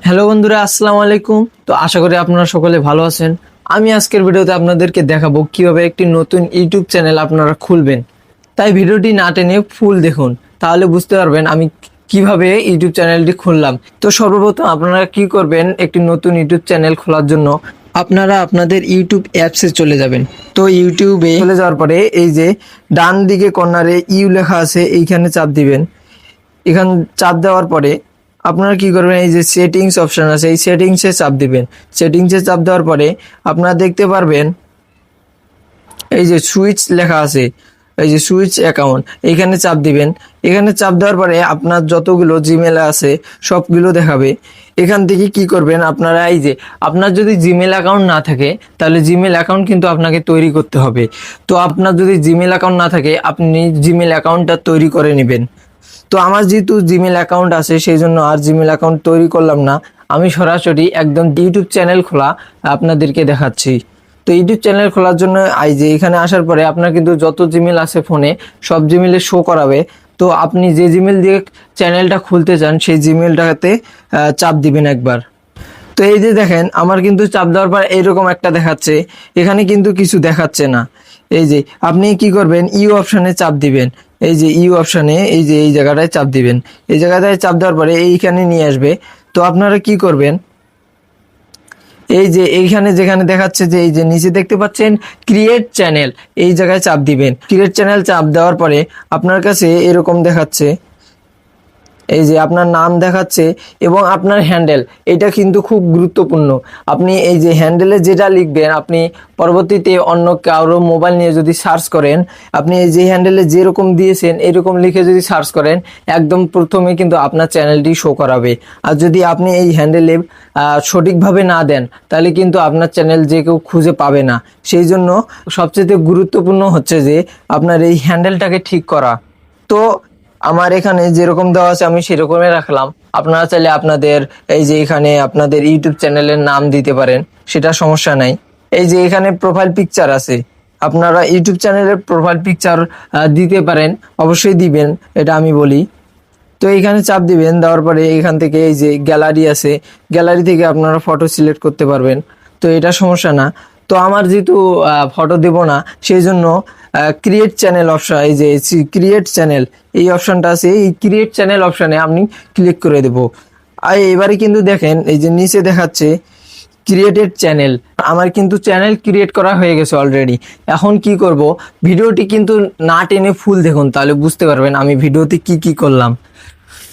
Hello বন্ধুরা, আসসালামু আলাইকুম। তো আশা করি আপনারা সকলে ভালো আছেন। আমি আজকের ভিডিওতে আপনাদেরকে দেখাবো কিভাবে একটি নতুন ইউটিউব চ্যানেল আপনারা খুলবেন। তাই ভিডিওটি না টেনে ফুল দেখুন, তাহলে বুঝতে পারবেন আমি কিভাবে ইউটিউব চ্যানেলটি খুললাম। তো সর্বপ্রথম আপনারা কি করবেন, একটি নতুন ইউটিউব চ্যানেল খোলার জন্য আপনারা আপনাদের ইউটিউব অ্যাপসে চলে যাবেন। তো ইউটিউবে চলে যাওয়ার পরে এই যে ডান দিকে কর্নারে ইউ লেখা আছে, এইখানে চাপ দিবেন। এখানে চাপ দেওয়ার পরে আপনারা কি করবেন, এই যে সেটিংস অপশন আছে, এই সেটিংসে চাপ দিবেন। সেটিংসে চাপ দেওয়ার পরে আপনারা দেখতে পারবেন এই যে সুইচ লেখা আছে, এই যে সুইচ অ্যাকাউন্ট, এইখানে চাপ দিবেন। এখানে চাপ দেওয়ার পরে আপনার যতগুলো জিমেল আছে সবগুলো দেখাবে। এখান থেকে কি করবেন আপনারা, এই যে আপনার যদি জিমেল অ্যাকাউন্ট না থাকে তাহলে জিমেল অ্যাকাউন্ট কিন্তু আপনাকে তৈরি করতে হবে। তো আপনার যদি জিমেল অ্যাকাউন্ট না থাকে আপনি জিমেল অ্যাকাউন্টটা তৈরি করে নেবেন। তো আমার যেহেতু জিমেল অ্যাকাউন্ট আছে সেই জন্য আর জিমেল অ্যাকাউন্ট তৈরি করলাম না, আমি সরাসরি একদম ইউটিউব চ্যানেল খোলা আপনাদেরকে দেখাচ্ছি। তো ইউটিউব চ্যানেল খোলার জন্য এই যে এখানে আসার পরে আপনার কিন্তু যত জিমেল আছে ফোনে সব জিমেলে শো করাবে। তো আপনি যে জিমেল দিয়ে চ্যানেলটা খুলতে চান সেই জিমেলটাতে চাপ দিবেন একবার। তো এই যে দেখেন আমার কিন্তু চাপ দেওয়ার পর এইরকম একটা দেখাচ্ছে, এখানে কিন্তু কিছু দেখাচ্ছে না। এই যে আপনি কি করবেন, ইউ অপশানে চাপ দিবেন। এই যে ইউ অপশানে এই যে এই জায়গাটায় চাপ দিবেন। এই জায়গাটায় চাপ দেওয়ার পরে এইখানে নিয়ে আসবে। তো আপনারা কি করবেন, এই যে এইখানে যেখানে দেখাচ্ছে যে এই যে নিচে দেখতে পাচ্ছেন ক্রিয়েট চ্যানেল, এই জায়গায় চাপ দিবেন। ক্রিয়েট চ্যানেল চাপ দেওয়ার পরে আপনার কাছে এরকম দেখাচ্ছে, এই যে আপনার নাম দেখাচ্ছে এবং আপনার হ্যান্ডেল, এটা কিন্তু খুব গুরুত্বপূর্ণ। আপনি এই যে হ্যান্ডেলে যেটা লিখবেন, আপনি পরবর্তীতে অন্য কারো মোবাইল নিয়ে যদি সার্চ করেন, আপনি এই যে হ্যান্ডেলে যেরকম দিয়েছেন এরকম লিখে যদি সার্চ করেন একদম প্রথমে কিন্তু আপনার চ্যানেলটি শো করাবে। আর যদি আপনি এই হ্যান্ডেলে সঠিকভাবে না দেন তাহলে কিন্তু আপনার চ্যানেল যে কেউ খুঁজে পাবে না। সেই জন্য সবচেয়ে গুরুত্বপূর্ণ হচ্ছে যে আপনার এই হ্যান্ডেলটাকে ঠিক করা। তো আমার এখানে যেরকম দেওয়া আছে আমি সেরকমই রাখলাম। আপনারা চাইলে আপনাদের এই যে এখানে আপনাদের ইউটিউব চ্যানেলের নাম দিতে পারেন, সেটা সমস্যা নাই। এই যে এখানে প্রোফাইল পিকচার আছে, আপনারা ইউটিউব চ্যানেলের প্রোফাইল পিকচার দিতে পারেন, অবশ্যই দিবেন, এটা আমি বলি। তো এইখানে চাপ দিবেন, দেওয়ার পরে এখান থেকে এই যে গ্যালারি আছে, গ্যালারি থেকে আপনারা ফটো সিলেক্ট করতে পারবেন। তো এটা সমস্যা না। তো আমার যেহেতু ফটো দেব না সেই জন্য ক্রিয়েট চ্যানেল অপশন, এই যে ক্রিয়েট চ্যানেল এই অপশনটা আছে, এই ক্রিয়েট চ্যানেল অপশানে আপনি ক্লিক করে দেব। আর এবারে কিন্তু দেখেন এই যে নিচে দেখাচ্ছে ক্রিয়েটেড চ্যানেল, আমার কিন্তু চ্যানেল ক্রিয়েট করা হয়ে গেছে অলরেডি। এখন কি করব, ভিডিওটি কিন্তু না টেনে ফুল দেখুন, তাহলে বুঝতে পারবেন আমি ভিডিওতে কি কি করলাম।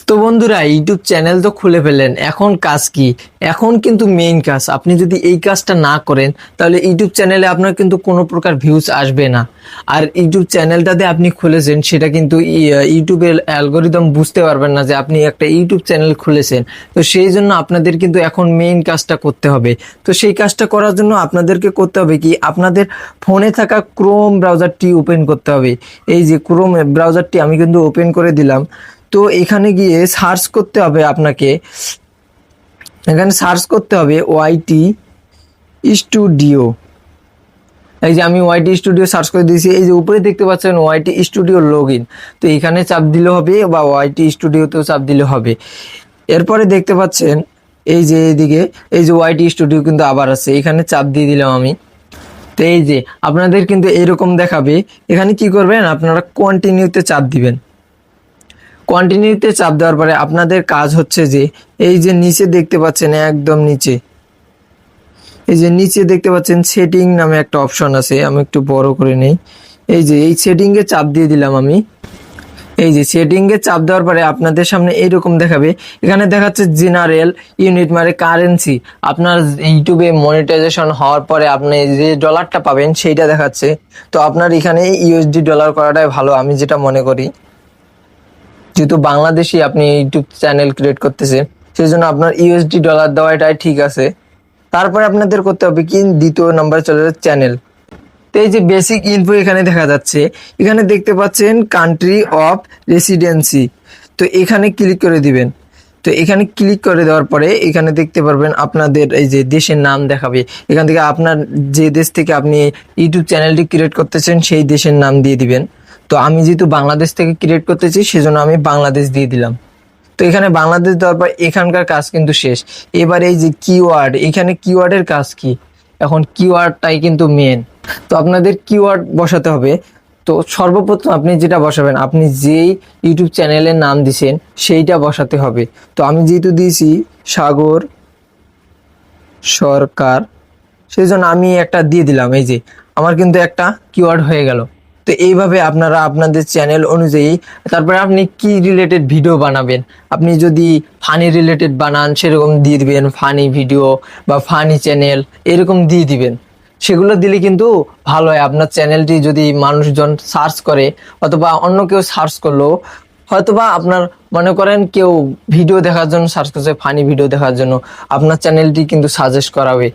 তো বন্ধুরা, ইউটিউব চ্যানেল তো খুলে ফেললেন, এখন কাজ কি? এখন কিন্তু মেইন কাজ, আপনি যদি এই কাজটা না করেন তাহলে ইউটিউব চ্যানেলে আপনার কিন্তু কোনো প্রকার ভিউজ আসবে না। আর ইউটিউব চ্যানেলটাতে আপনি খুলেছেন সেটা কিন্তু ইউটিউবের অ্যালগোরিদম বুঝতে পারবেন না যে আপনি একটা ইউটিউব চ্যানেল খুলেছেন। তো সেই জন্য আপনাদের কিন্তু এখন মেইন কাজটা করতে হবে। তো সেই কাজটা করার জন্য আপনাদেরকে করতে হবে কি, আপনাদের ফোনে থাকা ক্রোম ব্রাউজারটি ওপেন করতে হবে। এই যে ক্রোম ব্রাউজারটি আমি কিন্তু ওপেন করে দিলাম। তো এখানে গিয়ে সার্চ করতে হবে আপনাকে, এখানে সার্চ করতে হবে ওয়াইটি স্টুডিও। এই যে আমি ওয়াইটি স্টুডিও সার্চ করে দিয়েছি, এই যে উপরে দেখতে পাচ্ছেন ওয়াইটি স্টুডিও লগ ইন। তো এখানে চাপ দিলে হবে বা ওয়াইটি স্টুডিওতেও চাপ দিলে হবে। এরপরে দেখতে পাচ্ছেন এই যে এইদিকে এই যে ওয়াইটি স্টুডিও কিন্তু আবার আছে, এখানে চাপ দিয়ে দিলাম আমি। তো এই যে আপনাদের কিন্তু এরকম দেখাবে। এখানে কি করবেন, আপনারা কন্টিনিউতে চাপ দিবেন। কন্টিনিউতে চাপ দেওয়ার পরে আপনাদের কাজ হচ্ছে যে এই যে নিচে দেখতে পাচ্ছেন, একদম নিচে এই যে নিচে দেখতে পাচ্ছেন সেটিং নামে একটা অপশন আছে, আমি একটু বড় করে নেই। এই যে এই সেটিংয়ে চাপ দিয়ে দিলাম আমি। এই যে সেটিংয়ে চাপ দেওয়ার পরে আপনাদের সামনে এইরকম দেখাবে। এখানে দেখাচ্ছে জেনারেল ইউনিট মানে কারেন্সি, আপনার ইউটিউবে মনিটাইজেশন হওয়ার পরে আপনি যে ডলারটা পাবেন সেইটা দেখাচ্ছে। তো আপনার এখানে ইউএসডি ডলার করাটাই ভালো, আমি যেটা মনে করি। যেহেতু বাংলাদেশি আপনি ইউটিউব চ্যানেল ক্রিয়েট করতেছেন সেই জন্য আপনার ইউএসডি ডলার দেওয়াটাই ঠিক আছে। তারপরে আপনাদের করতে হবে কি, দ্বিতীয় নাম্বার চলে যাচ্ছে চ্যানেল। তো এই যে বেসিক ইনফো এখানে দেখা যাচ্ছে, এখানে দেখতে পাচ্ছেন কান্ট্রি অফ রেসিডেন্সি। তো এখানে ক্লিক করে দিবেন। তো এখানে ক্লিক করে দেওয়ার পরে এখানে দেখতে পারবেন আপনাদের এই যে দেশের নাম দেখাবে। এখান থেকে আপনার যে দেশ থেকে আপনি ইউটিউব চ্যানেলটি ক্রিয়েট করতেছেন সেই দেশের নাম দিয়ে দিবেন। তো আমি যেহেতু বাংলাদেশ থেকে ক্রিয়েট করতেছি সেজন্য আমি বাংলাদেশ দিয়ে দিলাম। তো এখানে বাংলাদেশ দেওয়ার পর এখানকার কাজ কিন্তু শেষ। এবার এই যে কিওয়ার্ড, এখানে কিওয়ার্ডের কাজ কি, এখন কিওয়ার্ডটাই কিন্তু মেন। তো আপনাদের কিওয়ার্ড বসাতে হবে। তো সর্বপ্রথম আপনি যেটা বসাবেন, আপনি যেই ইউটিউব চ্যানেলের নাম দিছেন সেইটা বসাতে হবে। তো আমি যেহেতু দিয়েছি সাগর সরকার, সেই জন্য আমি একটা দিয়ে দিলাম। এই যে আমার কিন্তু একটা কিওয়ার্ড হয়ে গেল। তো এইভাবে আপনারা আপনাদের চ্যানেল অনুযায়ী, তারপরে আপনি কি রিলেটেড ভিডিও বানাবেন, আপনি যদি ফানি রিলেটেড বানান সেরকম দিয়ে দিবেন, ফানি ভিডিও বা ফানি চ্যানেল এরকম দিয়ে দিবেন। সেগুলো দিলে কিন্তু ভালো হয়। আপনার চ্যানেলটি যদি মানুষজন সার্চ করে অথবা অন্য কেউ সার্চ করলো, হয়তোবা আপনার মনে করেন কেউ ভিডিও দেখার জন্য সার্চ করছে, ফানি ভিডিও দেখার জন্য, আপনার চ্যানেলটি কিন্তু সাজেস্ট করাবে।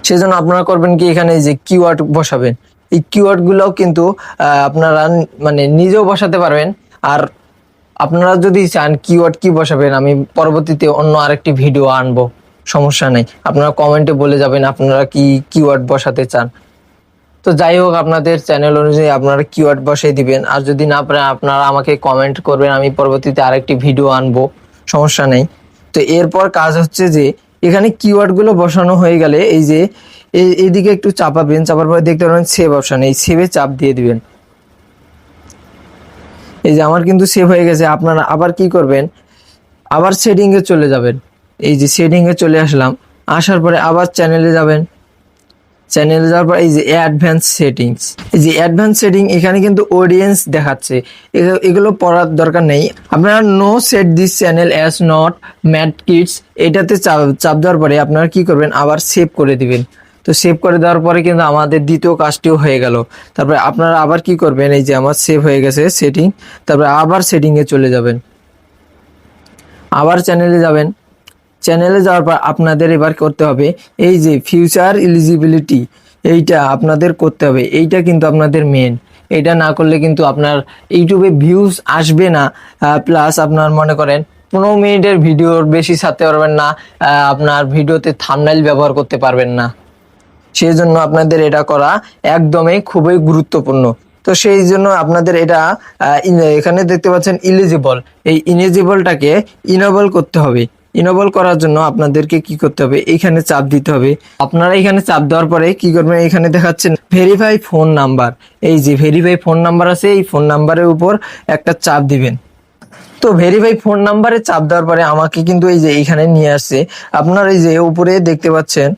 সেজন্য আপনারা করবেন কি, এখানে যে কিওয়ার্ড বসাবেন, এই কিওয়ার্ড গুলোও কিন্তু আপনারা মানে নিজেও বসাতে পারবেন। আর আপনারা যদি চান কিওয়ার্ড কি বসাবেন, আমি পরবর্তীতে অন্য আরেকটি ভিডিও আনবো, সমস্যা নেই। আপনারা কমেন্টে বলে যাবেন আপনারা কি কিওয়ার্ড বসাতে চান। তো যাই হোক, আপনাদের চ্যানেল অনুযায়ী আপনারা কিওয়ার্ড বসিয়ে দিবেন। আর যদি না পারেন আপনারা আমাকে কমেন্ট করবেন, আমি পরবর্তীতে আরেকটি ভিডিও আনবো, সমস্যা নেই। তো এরপর কাজ হচ্ছে যে এখানে কিওয়ার্ড গুলো বসানো হয়ে গেলে এই যে এইদিকে একটু চাপাবেন, চাপার পরে দেখতে পাবেন সেভ অপশন, এই সেভে চাপ দিয়ে দিবেন। এই যে আমার কিন্তু সেভ হয়ে গেছে। আপনারা আবার কি করবেন, আবার সেটিং এ চলে যাবেন। এই যে সেটিং এ চলে আসলাম, আসার পরে আবার চ্যানেলে যাবেন। চ্যানেলে যাওয়ার পর এই যে অ্যাডভান্স সেটিংস, এই যে অ্যাডভান্স সেটিং, এখানে কিন্তু অডিয়েন্স দেখাচ্ছে, এগুলো পড়ার দরকার নেই। আপনারা no set this channel as not made kids, এটাতে চাপ দেওয়ার পরে আপনারা কি করবেন, আবার সেভ করে দিবেন। তো সেভ করে দেওয়ার পরে কিন্তু আমাদের দ্বিতীয় কাজটিও হয়ে গেল। তারপরে আপনারা আবার কি করবেন, এই যে আমার সেভ হয়ে গেছে সেটিং, তারপরে আবার সেটিংয়ে চলে যাবেন, আবার চ্যানেলে যাবেন। চ্যানেলে যাওয়ার পর আপনাদের এবার করতে হবে এই যে ফিউচার এলিজিবিলিটি, এইটা আপনাদের করতে হবে। এইটা কিন্তু আপনাদের মেন, এটা না করলে কিন্তু আপনার ইউটিউবে ভিউজ আসবে না। প্লাস আপনার মনে করেন 15 মিনিটের ভিডিওর বেশি ছাড়তে পারবেন না, আপনার ভিডিওতে থাম্বনেইল ব্যবহার করতে পারবেন না। সেই জন্য আপনাদের এটা করা একদমই খুবই গুরুত্বপূর্ণ। তো সেই জন্য আপনাদের এটা এখানে দেখতে পাচ্ছেন ইলিজিবল, এই ইলিজিবলটাকে ইনেবল করতে হবে। ইনেবল করার জন্য আপনাদেরকে কি করতে হবে, এইখানে চাপ দিতে হবে। আপনারা এখানে চাপ দেওয়ার পরে কি করবেন, এখানে দেখাচ্ছেন ভেরিফাই ফোন নাম্বার, এই যে ভেরিফাই ফোন নাম্বার আছে, এই ফোন নাম্বারের উপর একটা চাপ দিবেন। তো ভেরিফাই ফোন নাম্বারে চাপ দেওয়ার পরে আমাকে কিন্তু এই যে এইখানে নিয়ে আসছে। আপনার এই যে উপরে দেখতে পাচ্ছেন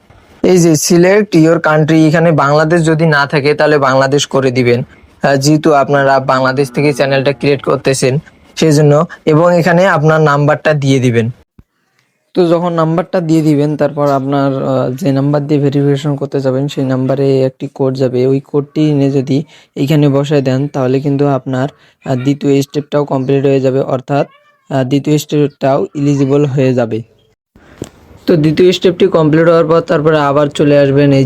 এই যে সিলেক্ট ইওর কান্ট্রি, এখানে বাংলাদেশ যদি না থাকে তাহলে বাংলাদেশ করে দিবেন, যেহেতু আপনারা বাংলাদেশ থেকে চ্যানেলটা ক্রিয়েট করতেছেন সেই জন্য। এবং এখানে আপনার নাম্বারটা দিয়ে দিবেন। তো যখন নাম্বারটা দিয়ে দিবেন, তারপর আপনার যে নাম্বার দিয়ে ভেরিফিকেশন করতে যাবেন সেই নাম্বারে একটি কোড যাবে, ওই কোডটি এনে যদি এইখানে বসায় দেন তাহলে কিন্তু আপনার দ্বিতীয় স্টেপটাও কমপ্লিট হয়ে যাবে, অর্থাৎ দ্বিতীয় স্টেপটাও এলিজিবল হয়ে যাবে। তো দ্বিতীয় স্টেপটি কমপ্লিট হওয়ার পর তারপরে আবার চলে আসবেন এই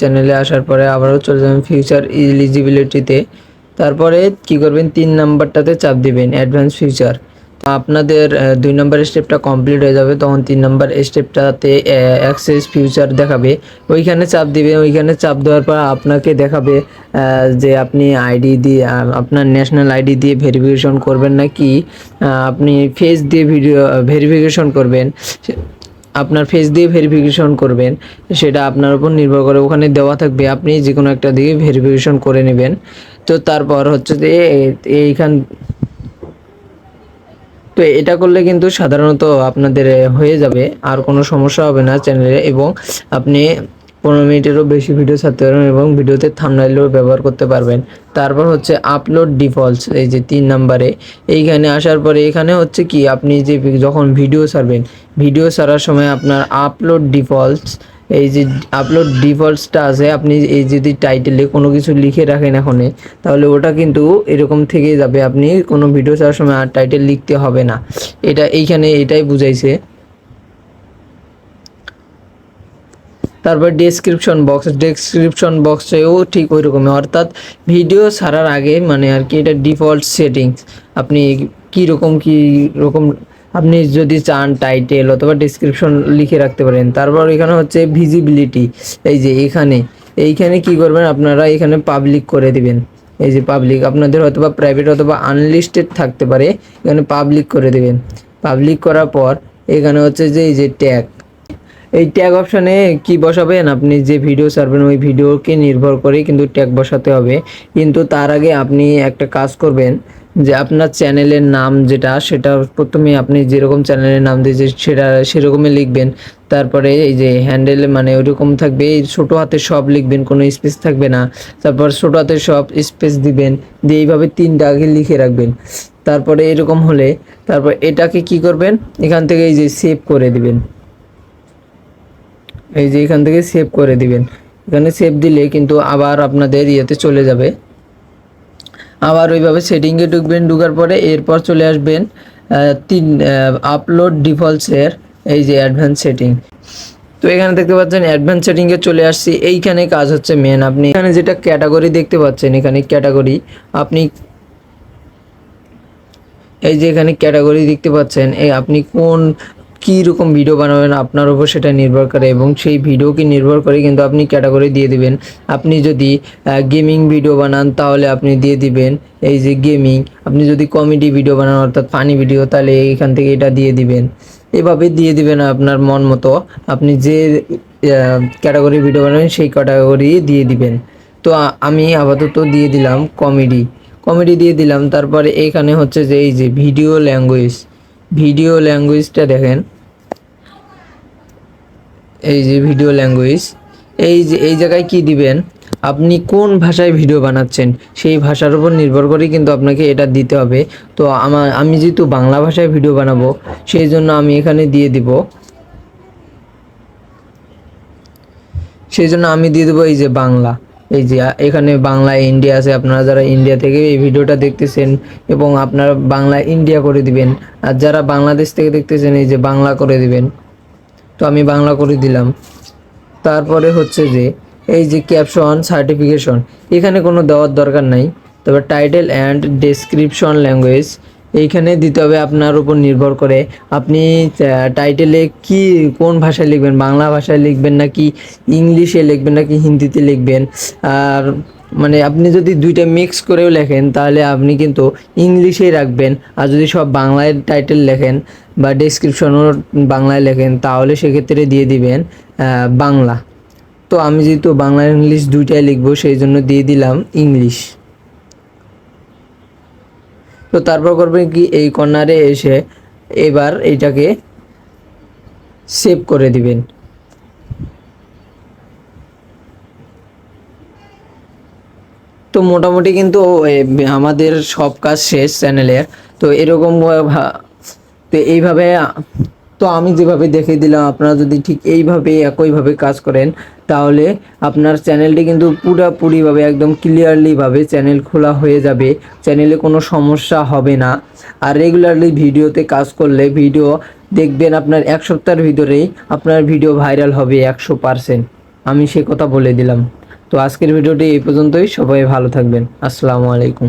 চ্যানেলে আসার পরে আবারও চলে যাবেন ফিউচার এলিজিবিলিটিতে। তারপরে কি করবেন, 3 নাম্বারটাতে চাপ দিবেন অ্যাডভান্স ফিউচার। আপনাদের 2 নম্বর স্টেপটা কমপ্লিট হয়ে যাবে, তখন 3 নম্বর স্টেপটাতে অ্যাক্সেস ফিউচার দেখাবে, ওইখানে চাপ দিবেন। ওইখানে চাপ দেওয়ার পর আপনাকে দেখাবে যে আপনি আইডি দিয়ে, আপনার ন্যাশনাল আইডি দিয়ে ভেরিফিকেশন করবেন নাকি আপনি ফেস দিয়ে ভেরিফিকেশন করবেন। আপনার ফেস দিয়ে ভেরিফিকেশন করবেন সেটা আপনার উপর নির্ভর করে, ওখানে দেওয়া থাকবে, আপনি যে কোনো একটা দিয়ে ভেরিফিকেশন করে নেবেন। তো তারপর হচ্ছে যে এইখান, তো এটা করলে কিন্তু সাধারণত আপনাদের হয়ে যাবে, আর কোনো সমস্যা হবে না চ্যানেলে, এবং আপনি 15 মিনিটেরও বেশি ভিডিও ছাড়তে পারবেন এবং ভিডিওতে থাম্বনেইলও ব্যবহার করতে পারবেন। তারপর হচ্ছে আপলোড ডিফল্টস, এই যে 3 নম্বরে, এইখানে আসার পরে এখানে হচ্ছে কি, আপনি যে যখন ভিডিও ছাড়বেন, ভিডিও ছাড়ার সময় আপনার আপলোড ডিফল্টস, এই যে আপলোড ডিফল্টসটা আছে, আপনি এই যদি টাইটেলে কোনো কিছু লিখে রাখেন এখানে, তাহলে ওটা কিন্তু এরকম থেকেই যাবে, আপনি কোনো ভিডিও ছাড়ার সময় আর টাইটেল লিখতে হবে না। এটা এইখানে এটাই বুঝাইছে। তারপর ডেসক্রিপশন বক্সেও ঠিক ওই রকমই, অর্থাৎ ভিডিও ছাড়ার আগে মানে আর কি, এটা ডিফল্ট সেটিংস, আপনি কীরকম আপনি যদি চান টাইটেল অথবা ডেসক্রিপশন লিখে রাখতে পারেন। তারপর এখানে হচ্ছে ভিজিবিলিটি, এই যে এইখানে কি করবেন, আপনারা এখানে পাবলিক করে দিবেন। এই যে পাবলিক, আপনাদের হয়তো বা প্রাইভেট অথবা আনলিস্টেড থাকতে পারে, এখানে পাবলিক করে দেবেন। পাবলিক করার পর এখানে হচ্ছে যে এই যে ট্যাগ, এই ট্যাগ অপশানে কি বসাবেন, আপনি যে ভিডিও ছাড়বেন ওই ভিডিওকে নির্ভর করে কিন্তু ট্যাগ বসাতে হবে। কিন্তু তার আগে আপনি একটা কাজ করবেন, যে আপনার চ্যানেলের নাম যেটা, সেটা প্রথমে আপনি যেরকম চ্যানেলের নাম দিয়েছে সেটা সেরকমই লিখবেন। তারপরে এই যে হ্যান্ডেল মানে ওইরকম থাকবে, এই ছোটো হাতে সব লিখবেন, কোনো স্পেস থাকবে না। তারপর ছোটো হাতে সব স্পেস দিবেন, দিয়ে এইভাবে 3টা আগে লিখে রাখবেন। তারপরে এরকম হলে তারপর এটাকে কি করবেন, এখান থেকে এই যে সেভ করে দিবেন। এই যে এখান থেকে সেভ করে দিবেন। এখানে সেভ দিলে কিন্তু আবার আপনাদের ইয়েতে চলে যাবে, আবার ওইভাবে সেটিংয়ে ঢুকবেন। ঢুকার পরে এরপর চলে আসবেন আপলোড ডিফল্টসের এই যে অ্যাডভান্স সেটিং। তো এখানে দেখতে পাচ্ছেন অ্যাডভান্স সেটিংয়ে চলে আসছি। এইখানে কাজ হচ্ছে মেন, আপনি এখানে যেটা ক্যাটাগরি দেখতে পাচ্ছেন, এখানে ক্যাটাগরি আপনি এই যে এখানে ক্যাটাগরি দেখতে পাচ্ছেন, এই আপনি কোন কী রকম ভিডিও বানাবেন আপনার উপর সেটা নির্ভর করে, এবং সেই ভিডিওকে নির্ভর করে কিন্তু আপনি ক্যাটাগরি দিয়ে দিবেন। আপনি যদি গেমিং ভিডিও বানান তাহলে আপনি দিয়ে দিবেন এই যে গেমিং। আপনি যদি কমেডি ভিডিও বানান অর্থাৎ ফানি ভিডিও, তাহলে এইখান থেকে এটা দিয়ে দিবেন। এভাবে দিয়ে দিবেন আপনার মন মতো, আপনি যে ক্যাটাগরি ভিডিও বানাবেন সেই ক্যাটাগরি দিয়ে দিবেন। তো আমি আপাতত দিয়ে দিলাম কমেডি, কমেডি দিয়ে দিলাম। তারপরে এখানে হচ্ছে যে এই যে ভিডিও ল্যাঙ্গুয়েজ, ভিডিও ল্যাঙ্গুয়েজটা দেখেন, এই যে ভিডিও ল্যাঙ্গুয়েজ, এই যে এই জায়গায় কি দিবেন, আপনি কোন ভাষায় ভিডিও বানাচ্ছেন সেই ভাষার উপর নির্ভর করে কিন্তু আপনাকে এটা দিতে হবে। তো আমি যেহেতু বাংলা ভাষায় ভিডিও বানাবো সেই জন্য আমি এখানে দিয়ে দিব, সেই জন্য আমি দিয়ে দেবো এই যে বাংলা। এই যে এখানে বাংলা ইন্ডিয়া আছে, আপনারা যারা ইন্ডিয়া থেকে এই ভিডিওটা দেখতেছেন এবং আপনারা বাংলা ইন্ডিয়া করে দিবেন, আর যারা বাংলাদেশ থেকে দেখতেছেন এই যে বাংলা করে দিবেন। তো আমি বাংলা করে দিলাম। তারপরে হচ্ছে যে এই যে ক্যাপশন সার্টিফিকেশন, এখানে কোনো দেওয়ার দরকার নাই। তবে টাইটেল অ্যান্ড ডেসক্রিপশন ল্যাঙ্গুয়েজ এইখানে দিতে হবে, আপনার উপর নির্ভর করে আপনি টাইটেলে কি কোন ভাষায় লিখবেন, বাংলা ভাষায় লিখবেন নাকি ইংলিশে লিখবেন নাকি হিন্দিতে লিখবেন। আর মানে আপনি যদি দুইটা মিক্স করেও লেখেন তাহলে আপনি কিন্তু ইংলিশেই রাখবেন, আর যদি সব বাংলায় টাইটেল লেখেন বা ডেসক্রিপশনও বাংলায় লেখেন তাহলে সেক্ষেত্রে দিয়ে দিবেন বাংলা। তো আমি যেহেতু বাংলা ইংলিশ দুইটাই লিখবো সেই জন্য দিয়ে দিলাম ইংলিশ। তো তারপর করবেন কি, এই কর্নারে এসে এবার এইটাকে সেভ করে দিবেন। তো মোটামুটি কিন্তু আমাদের সব কাজ শেষ চ্যানেলের। তো এরকম তো এইভাবে, তো আমি যেভাবে দেখিয়ে দিলাম আপনারা যদি ঠিক এইভাবে একইভাবে কাজ করেন তাহলে আপনার চ্যানেলটি কিন্তু পুরোপুরিভাবে একদম ক্লিয়ারলিভাবে চ্যানেল খোলা হয়ে যাবে, চ্যানেলে কোনো সমস্যা হবে না। আর রেগুলারলি ভিডিওতে কাজ করলে ভিডিও দেখবেন আপনার 1 সপ্তাহের ভিতরেই আপনার ভিডিও ভাইরাল হবে 100%, আমি সে কথা বলে দিলাম। তো আজকের ভিডিওটি এই পর্যন্তই, সবাই ভালো থাকবেন, আসসালামু আলাইকুম।